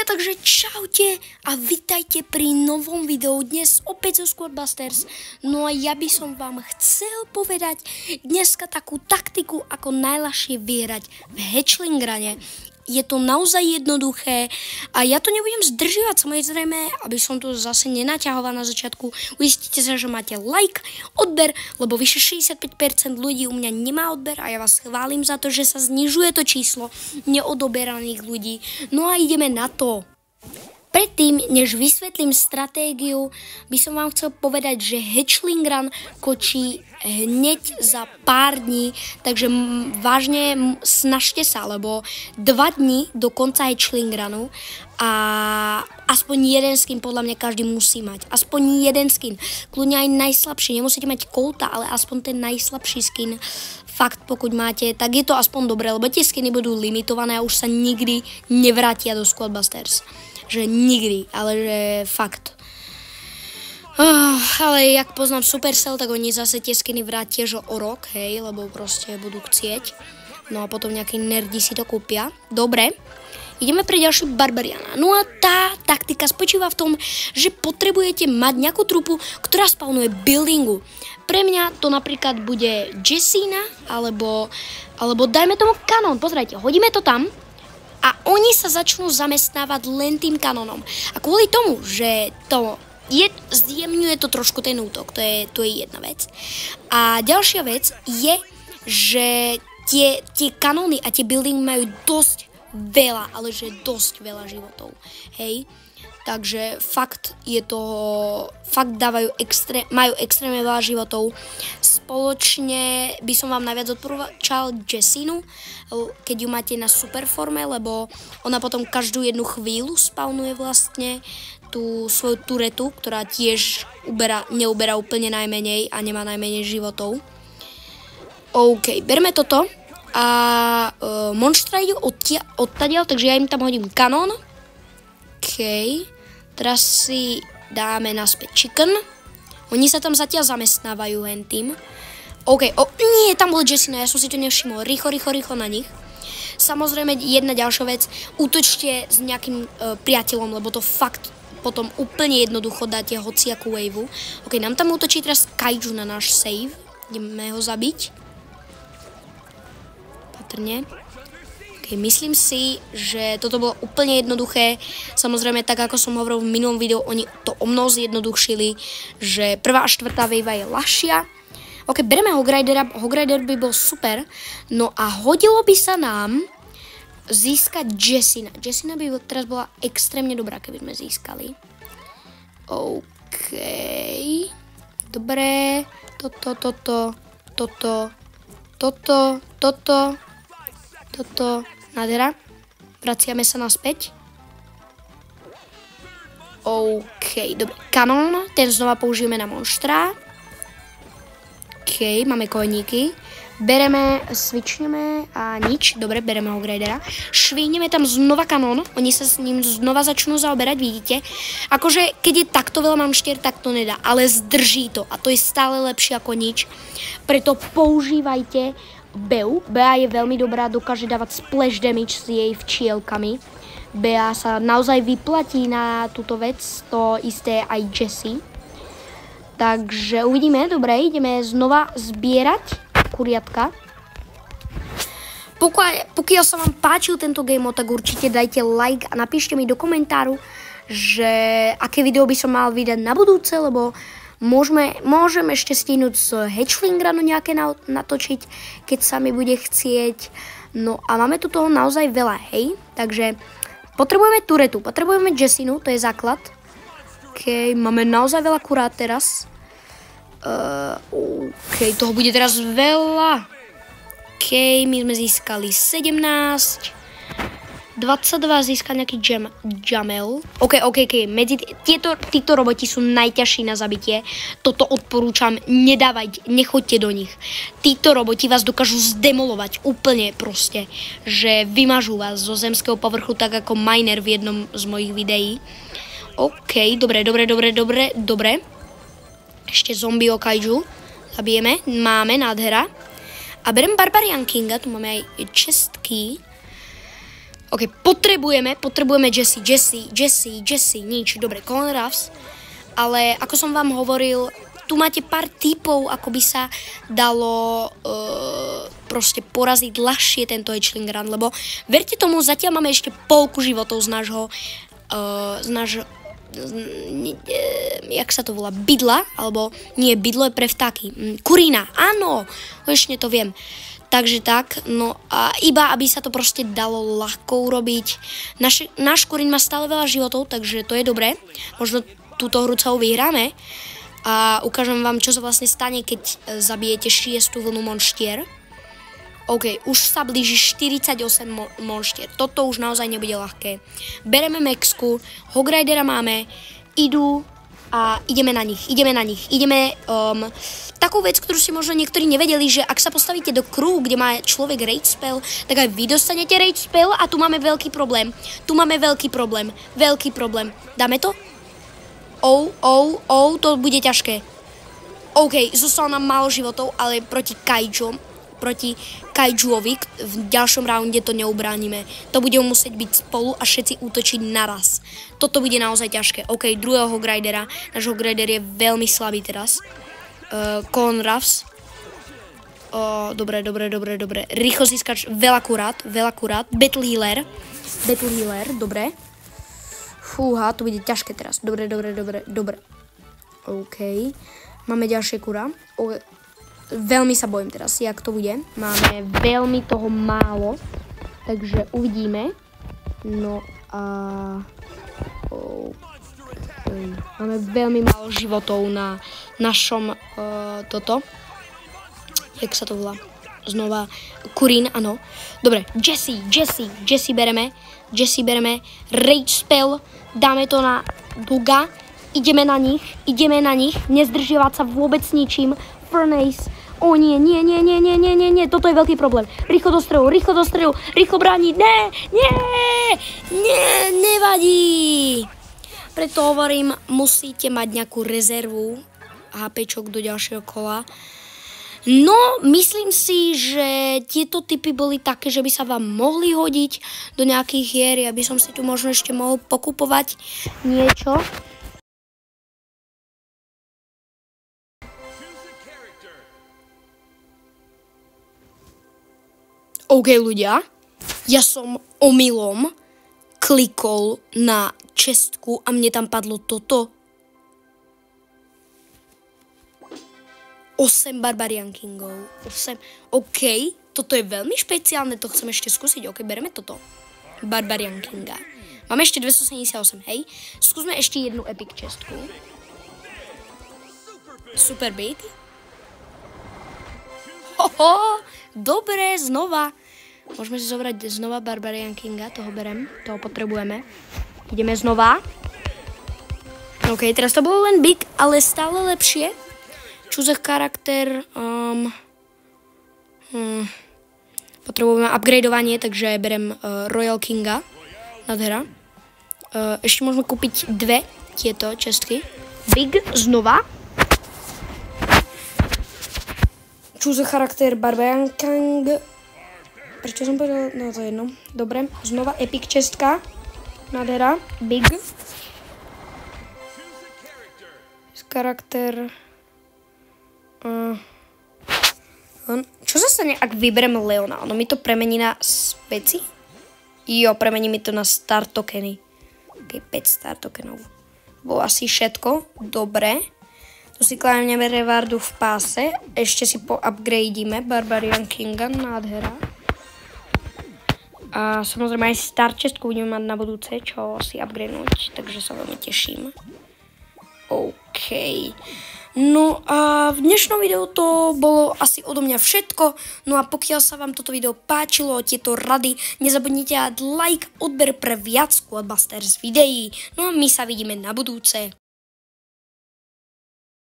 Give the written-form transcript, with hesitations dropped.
ľudia, takže čaute a vitajte pri novom videu dnes opäť zo Squadbusters. No a ja by som vám chcel povedať dneska takú taktiku, ako najľahšie vyhrať v Hatchlingrane. Je to naozaj jednoduché a ja to nebudem zdržiavať, samozrejme, aby som to zase nenaťahoval na začiatku. Uistite sa, že máte like, odber, lebo vyše 65% ľudí u mňa nemá odber a ja vás chválim za to, že sa znižuje to číslo neodoberaných ľudí. No a ideme na to. Predtým, než vysvetlím stratégiu, by som vám chcel povedať, že Hatchlingrun končí hneď za pár dní, takže vážne snažte sa, lebo 2 dní do konca Hatchlingrunu a aspoň jeden skin podľa mňa každý musí mať. Aspoň jeden skin. Kľudne aj najslabší. Nemusíte mať Colta, ale aspoň ten najslabší skin. Fakt, pokud máte, tak je to aspoň dobré, lebo tie skiny budú limitované a už sa nikdy nevrátia do Squadbusters. Že nikdy, ale že fakt. Ale jak poznám Supercell, tak oni zase tie skiny vrátia že o rok, hej, lebo proste budú chcieť. No a potom nejakí nerdi si to kúpia. Dobre, ideme pre ďalšiu Barbariana. No a tá taktika spočíva v tom, že potrebujete mať nejakú trupu, ktorá spawnuje buildingu. Pre mňa to napríklad bude Jessina, alebo dajme tomu kanón. Pozrite, hodíme to tam. A oni sa začnú zamestnávať len tým kanónom. A kvôli tomu, že to zjemňuje to trošku ten útok, to je jedna vec. A ďalšia vec je, že tie kanóny a tie building majú dosť veľa, ale že dosť veľa životov. Hej? Takže fakt majú extrémne veľa životov. Spoločne by som vám najviac odporúčal Jessinu, keď ju máte na superforme, lebo ona potom každú jednu chvíľu spawnuje vlastne tú svoju turetu, ktorá tiež neuberá úplne najmenej a nemá najmenej životov. OK, berme toto a monštra idú odtadiaľ, takže ja im tam hodím kanón. OK, teraz si dáme naspäť chicken. Oni sa tam zatiaľ zamestnávajú hentým. OK, nie, tam bol Jessina, ja som si to nevšimol. Rýchlo na nich. Samozrejme, jedna ďalšia vec, útočte s nejakým priateľom, lebo to fakt potom úplne jednoducho dáte hociakú waveu. OK, nám tam útočí teraz Kaiju na náš save. Ideme ho zabiť. Patrne. OK, myslím si, že toto bolo úplne jednoduché. Samozrejme, tak ako som hovoril v minulom videu, oni to o mnoho zjednodušili, že 1. a 4. wave je ľahšia. OK, bereme Hogridera, Hogrider by bol super. No a hodilo by sa nám získať Jessina. Jessina by teraz bola extrémne dobrá, keby sme získali. OK. Dobre. Toto. Nádhera. Vraciame sa naspäť. OK, dobre. Kanón, ten znova použijeme na monštra. OK, máme koníky. Switchneme a nič. Dobre, bereme Hogridera. Švihneme tam znova kanón. Oni sa s ním znova začnú zaoberať, vidíte. Akože, keď je takto veľa monštier, tak to nedá. Ale zdrží to. A to je stále lepšie ako nič. Preto používajte Beu. Bea je veľmi dobrá, dokáže dávať splash damage s jej včielkami. Bea sa naozaj vyplatí na túto vec. To isté aj Jessie. Takže uvidíme, dobre, ideme znova zbierať kuriatka. Pokiaľ sa vám páčil tento game, tak určite dajte like a napíšte mi do komentáru, že aké video by som mal vydať na budúce, lebo môžem ešte stihnúť z Hatchlingrunu nejaké natočiť, keď sa mi bude chcieť. No a máme tu toho naozaj veľa, hej? Takže potrebujeme turetu, potrebujeme Jessinu, to je základ. OK, máme naozaj veľa kurát teraz. OK, toho bude teraz veľa. OK, my sme získali 17. 22 získal nejaký Jamel. OK. Títo roboti sú najťažší na zabitie. Toto odporúčam, nechoďte do nich. Títo roboti vás dokážu zdemolovať úplne proste, že vymažú vás zo zemského povrchu, tak ako Miner v jednom z mojich videí. OK, dobre. Ešte zombie o Kaiju. Zabijeme, máme, nádhera. A berem Barbarian Kinga, tu máme aj čestky. OK, potrebujeme Jesse, nič. Dobre, Colin Ruffs. Ale ako som vám hovoril, tu máte pár typov, ako by sa dalo proste poraziť ľahšie tento Hatchling Run, lebo verte tomu, zatiaľ máme ešte polku životov z nášho jak sa to volá, bydla, alebo nie, bydlo je pre vtáky, kurína, áno, ešte to viem. Takže tak, no a iba aby sa to proste dalo ľahko urobiť. Náš kurín má stále veľa životov, takže to je dobré. Možno túto hru celú vyhráme a ukážem vám, čo sa vlastne stane, keď zabijete 6. vlnu monštier. OK, už sa blíži 48 monštier. Toto už naozaj nebude ľahké. Bereme Maxku, Hogridera máme, idú a ideme na nich. Ideme takú vec, ktorú si možno niektorí nevedeli, že ak sa postavíte do kruhu, kde má človek rage spell, tak aj vy dostanete rage spell a tu máme veľký problém. Veľký problém. Dáme to? To bude ťažké. OK, zostalo nám málo životov, ale proti Kaijuovi v ďalšom raunde to neubránime. To budeme musieť byť spolu a všetci útočiť naraz. Toto bude naozaj ťažké. OK, druhého Hogridera. Náš Hogrider je veľmi slabý teraz. Colin Ruffs. Dobre. Rýchlo získač, veľa kurát. Battle healer, dobre. Fúha, to bude ťažké teraz. Dobre. OK. Máme ďalšie kura. Veľmi sa bojím teraz, jak to bude. Máme veľmi toho málo, takže uvidíme. No a... Okay. Máme veľmi málo životov na našom toto. Jak sa to volá? Znova kurín, áno. Dobre, Jesse bereme. Rage spell, dáme to na Buga. Ideme na nich. Nezdržiavať sa vôbec ničím. Furnace. O nie, toto je veľký problém. Rýchlo do strelu, rýchlo brániť. Nevadí. Preto hovorím, musíte mať nejakú rezervu HPčok do ďalšieho kola. No, myslím si, že tieto typy boli také, že by sa vám mohli hodiť do nejakých hier, aby som si tu možno ešte mohol pokupovať niečo. OK, ľudia, ja som omylom klikol na čestku a mne tam padlo toto. 8 Barbarian Kingov. 8. OK, toto je veľmi špeciálne, to chcem ešte skúsiť. OK, bereme toto. Barbarian Kinga. Máme ešte 278, hej. Skúsme ešte jednu epic čestku. Super big. Dobre, znova. Môžeme si zobrať znova Barbarian Kinga, toho berem, toho potrebujeme. Ideme znova. OK, teraz to bolo len big, ale stále lepšie. Choose charakter. Potrebujeme upgradeovanie, takže berem Royal Kinga. Nádhera. Ešte môžeme kúpiť dve tieto čestky. Big znova. Choose charakter Barbarian King. Prečo som povedal? No to je jedno. Dobre. Znova epic čestka. Nádhera. Big. Charakter. Čo sa stane, ak vyberiem Leona? Ono mi to premení na veci? Jo, premení mi to na star tokeny. Ok, 5 star tokenov. Bolo asi všetko. Dobre. Tu si kláňame rewardu v páse. Ešte si poupgradeíme Barbarian Kinga. Nádhera. A samozrejme aj star chestku budeme mať na budúce, čo si upgradenúť. Takže sa veľmi teším. OK. No a v dnešnom videu to bolo asi odo mňa všetko. No a pokiaľ sa vám toto video páčilo, tieto rady, nezabudnite dať like, odber pre viac Squadbusters videí. No a my sa vidíme na budúce.